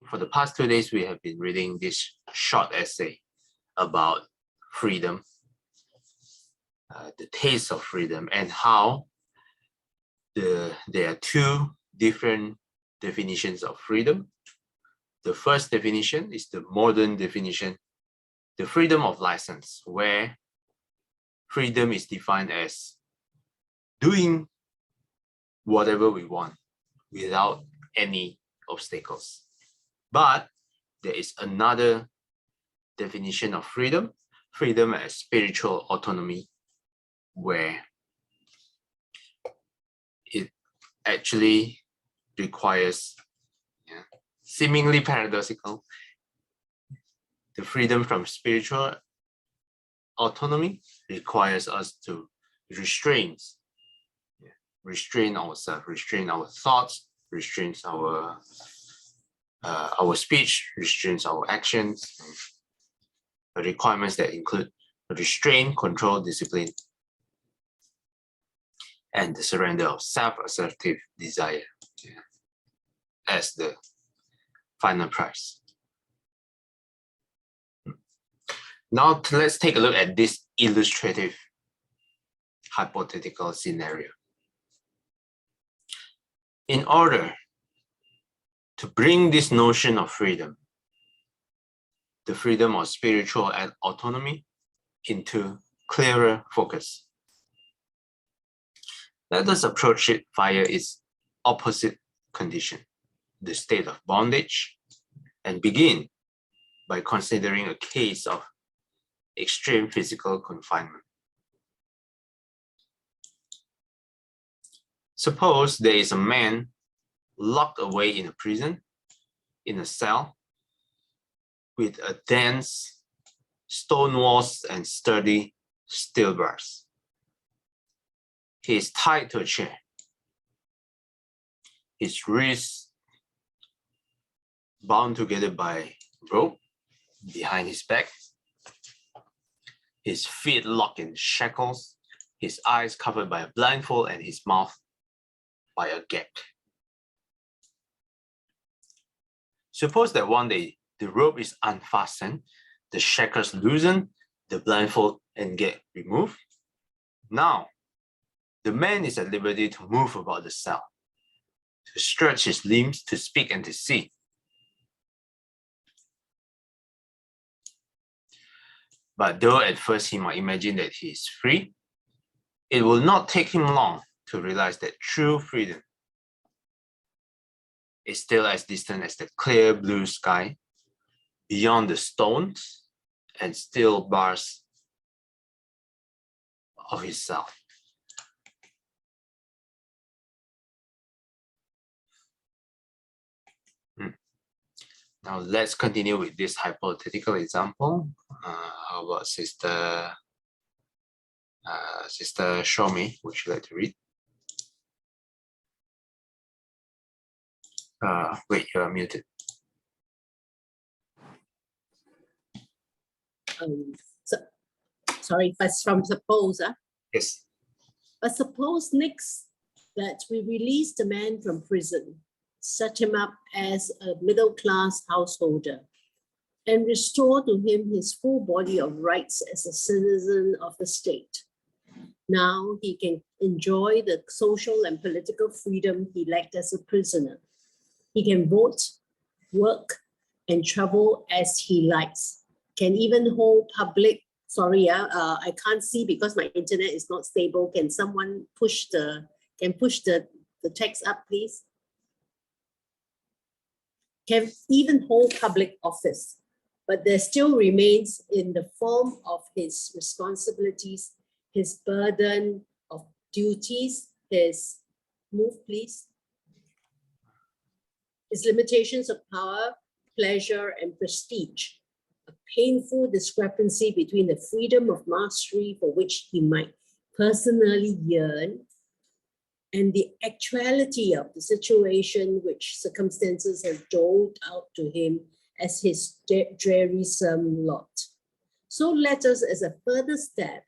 for the past 2 days, we have been reading this short essay about freedom, the taste of freedom, and how there are two different definitions of freedom. The first definition is the modern definition, the freedom of license, where freedom is defined as doing whatever we want without any obstacles. But there is another definition of freedom, freedom as spiritual autonomy, where it actually requires, seemingly paradoxical, the freedom from spiritual autonomy requires us to restrain ourselves, restrain our thoughts, restrain our speech, restrain our actions, requirements that include restraint, control, discipline, and the surrender of self-assertive desire as the final prize. Now let's take a look at this illustrative hypothetical scenario. In order to bring this notion of freedom, the freedom of spiritual autonomy, into clearer focus, let us approach it via its opposite condition, the state of bondage, and begin by considering a case of extreme physical confinement. Suppose there is a man locked away in a prison, in a cell, with a dense stone walls and sturdy steel bars. He is tied to a chair. His wrists bound together by rope behind his back. His feet locked in shackles. His eyes covered by a blindfold and his mouth by a gag. Suppose that one day the rope is unfastened, the shackles loosen, the blindfold and gag removed. Now, the man is at liberty to move about the cell, to stretch his limbs, to speak and to see. But though at first he might imagine that he is free, it will not take him long to realize that true freedom is still as distant as the clear blue sky beyond the stones and steel bars of his cell. Now let's continue with this hypothetical example. How about Sister Shomi? Would you like to read? Wait, you are muted. Sorry, but from suppose. Yes. But suppose next that we release the man from prison, set him up as a middle-class householder, and restore to him his full body of rights as a citizen of the state. Now he can enjoy the social and political freedom he lacked as a prisoner. He can vote, work, and travel as he likes. Can even hold public, I can't see because my internet is not stable. Can someone push the text up, please? Can even hold public office, but there still remains in the form of his responsibilities, his burden of duties, his limitations of power, pleasure, and prestige, a painful discrepancy between the freedom of mastery for which he might personally yearn and the actuality of the situation which circumstances have doled out to him as his drearisome lot. So let us, as a further step,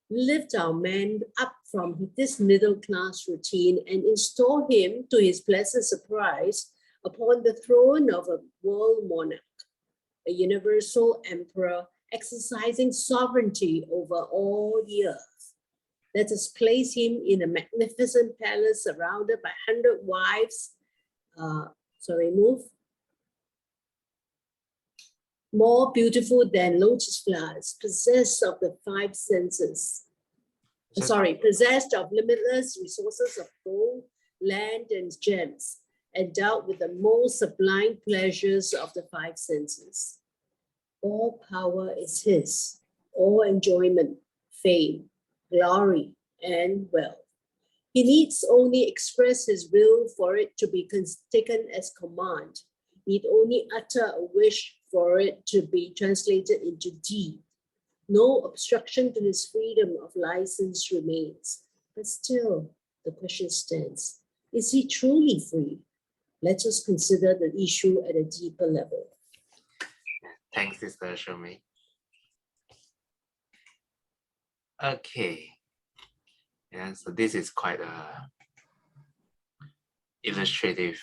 lift our man up from this middle-class routine and install him, to his pleasant surprise, upon the throne of a world monarch, a universal emperor exercising sovereignty over all the earth. Let us place him in a magnificent palace surrounded by 100 wives. More beautiful than lotus flowers, possessed of the five senses. Possessed of limitless resources of gold, land, and gems, endowed with the most sublime pleasures of the five senses. All power is his, all enjoyment, fame, glory, and wealth. He needs only express his will for it to be taken as command, need only utter a wish for it to be translated into deed. No obstruction to his freedom of license remains. But still, the question stands, is he truly free? Let us consider the issue at a deeper level. Thanks, Sister Shomi. Okay. Yeah, so this is quite a illustrative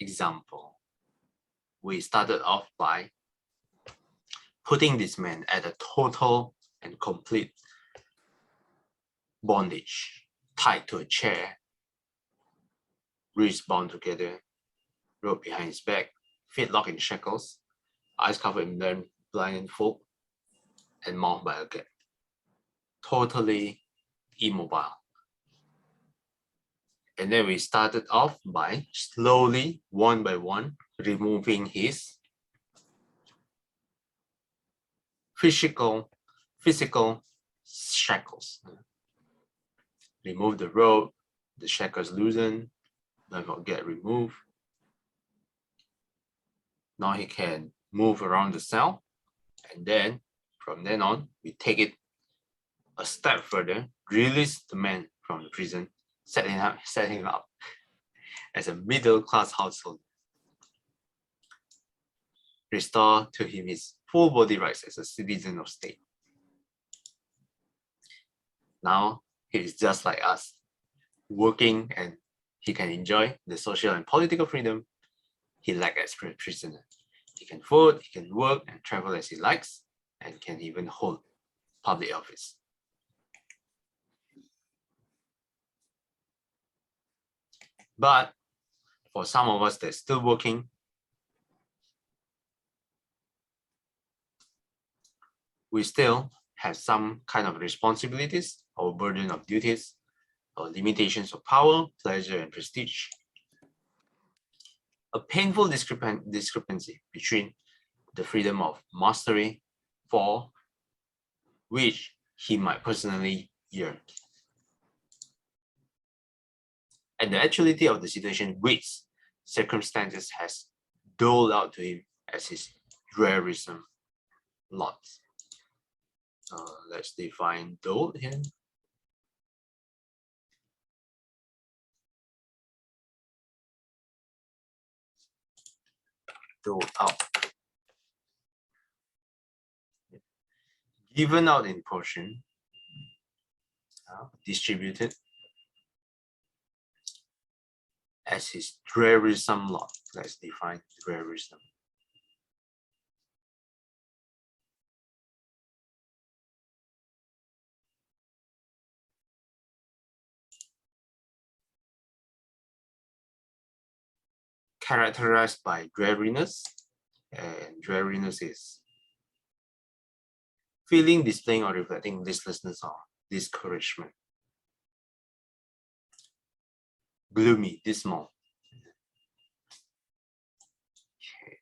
example. We started off by putting this man at a total and complete bondage, tied to a chair, wrists bound together, rope behind his back, feet locked in shackles, eyes covered in blindfold, and mouth by a gate. Totally immobile. And then we started off by slowly, one by one, removing his physical shackles. Remove the rope, the shackles loosen, don't get removed. Now he can move around the cell, and then from then on, we take it a step further, release the man from the prison, set him up as a middle-class household. Restore to him his full body rights as a citizen of state. Now he is just like us, working, and he can enjoy the social and political freedom he lacked as prisoner. He can vote, he can work and travel as he likes, and can even hold public office. But for some of us that's still working, we still have some kind of responsibilities or burden of duties or limitations of power, pleasure, and prestige. A painful discrepancy between the freedom of mastery for which he might personally yearn, and the actuality of the situation which circumstances has doled out to him as his rarisome lot. Let's define doled here. Doled out. Given out in portion, distributed as his rarisome lot. Let's define rarisome. Characterized by dreariness, and dreariness is feeling, displaying, or reflecting listlessness or discouragement. Gloomy, dismal. Okay.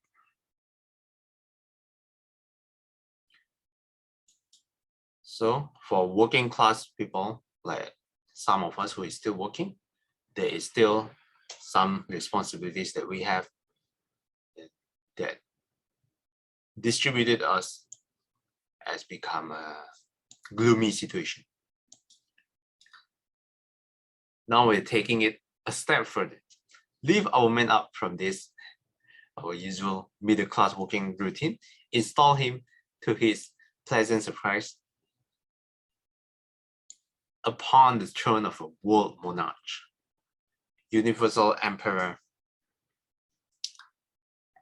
So for working class people, like some of us who is still working, there is still some responsibilities that we have that distributed us has become a gloomy situation. Now we're taking it a step further. Leave our man up from this, our usual middle-class working routine, install him to his pleasant surprise upon the throne of a world monarch. universal emperor,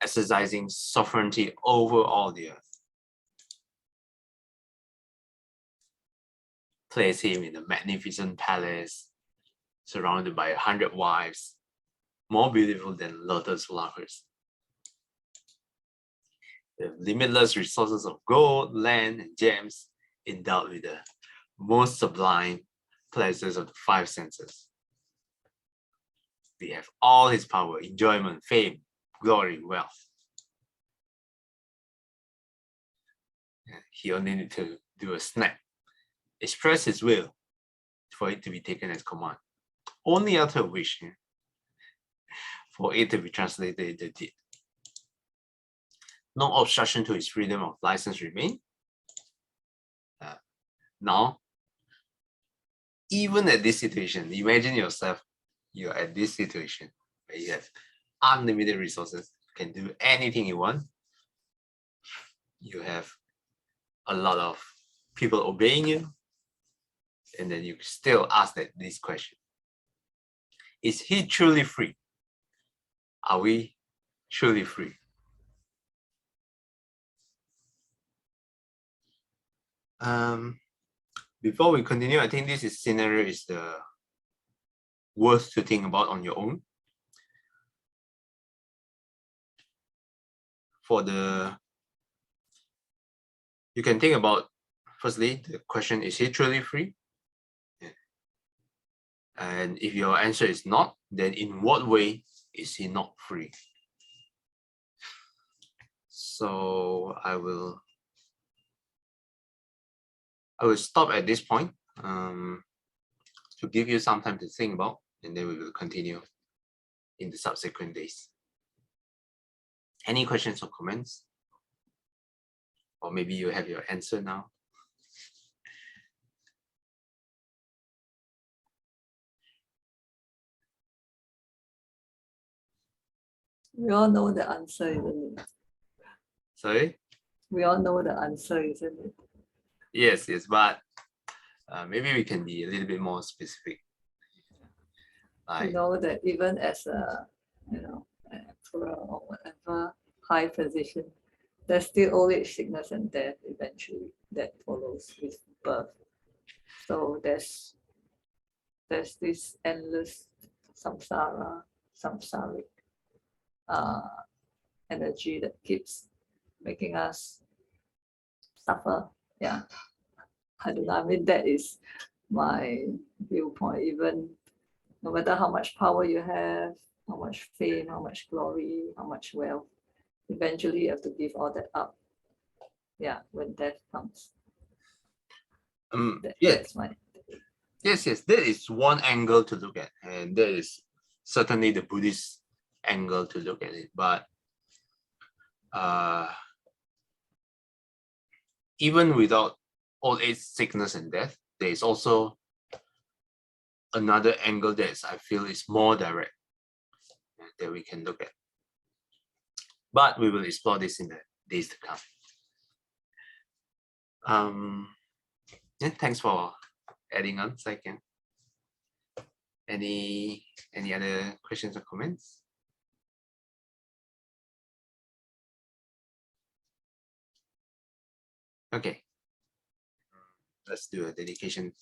exercising sovereignty over all the earth. Place him in a magnificent palace, surrounded by 100 wives, more beautiful than lotus flowers. The limitless resources of gold, land, and gems, endowed with the most sublime pleasures of the five senses. We have all his power, enjoyment, fame, glory, wealth. He only needs to do a snap, express his will for it to be taken as command. Only utter a wish for it to be translated into deed. No obstruction to his freedom of license remain. Now, even at this situation, imagine yourself, you're at this situation where you have unlimited resources, you can do anything you want. You have a lot of people obeying you, and then you still ask this question. Is he truly free? Are we truly free? Before we continue, I think this scenario is the worth to think about on your own. You can think about, firstly, the question, is he truly free? Yeah. And if your answer is not, then in what way is he not free? So I will stop at this point to give you some time to think about, and then we will continue in the subsequent days. Any questions or comments? Or maybe you have your answer now. We all know the answer, isn't it? Sorry? We all know the answer, isn't it? Yes, but maybe we can be a little bit more specific. You know that even as a, an emperor or whatever high position, there's still old age, sickness, and death eventually that follows with birth. So there's this endless samsaric energy that keeps making us suffer. Yeah, I don't know. I mean, that is my viewpoint. Even no matter how much power you have, how much fame, how much glory, how much wealth, eventually you have to give all that up. Yeah, when death comes. That's my. Yes, that is one angle to look at, and that is certainly the Buddhist angle to look at it. But even without old age, sickness, and death, there is also another angle that I feel is more direct that we can look at. But we will explore this in the days to come. Yeah, thanks for adding on, Saiken. Any other questions or comments? Okay, let's do a dedication.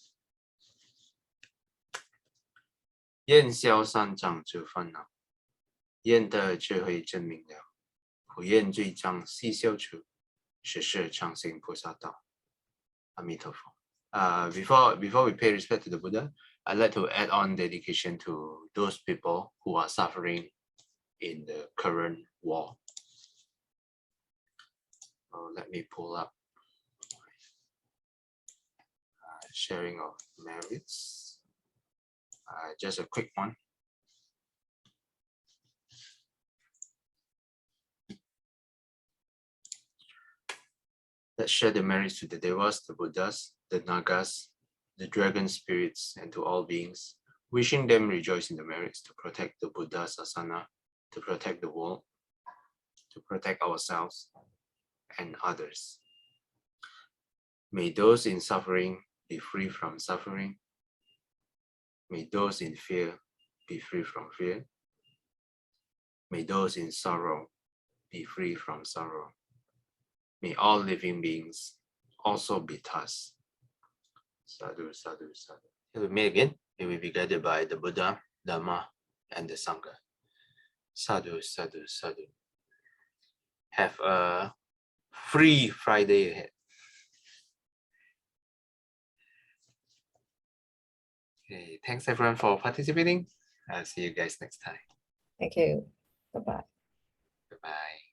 愿消三障诸烦恼，愿得智慧真明了，普愿罪障悉消除，实是常行菩萨道。阿弥陀佛。Before we pay respect to the Buddha, I'd like to add on dedication to those people who are suffering in the current war. Let me pull up sharing of merits. Just a quick one. Let's share the merits to the Devas, the Buddhas, the Nagas, the dragon spirits, and to all beings, wishing them rejoice in the merits to protect the Buddha's asana, to protect the world, to protect ourselves and others. May those in suffering be free from suffering. May those in fear be free from fear. May those in sorrow be free from sorrow. May all living beings also be thus. Sadhu, sadhu, sadhu. Till we meet again, may we be guided by the Buddha, Dhamma, and the Sangha. Sadhu, sadhu, sadhu. Have a free Friday ahead. Okay, thanks everyone for participating. I'll see you guys next time. Thank you. Bye-bye. Bye-bye.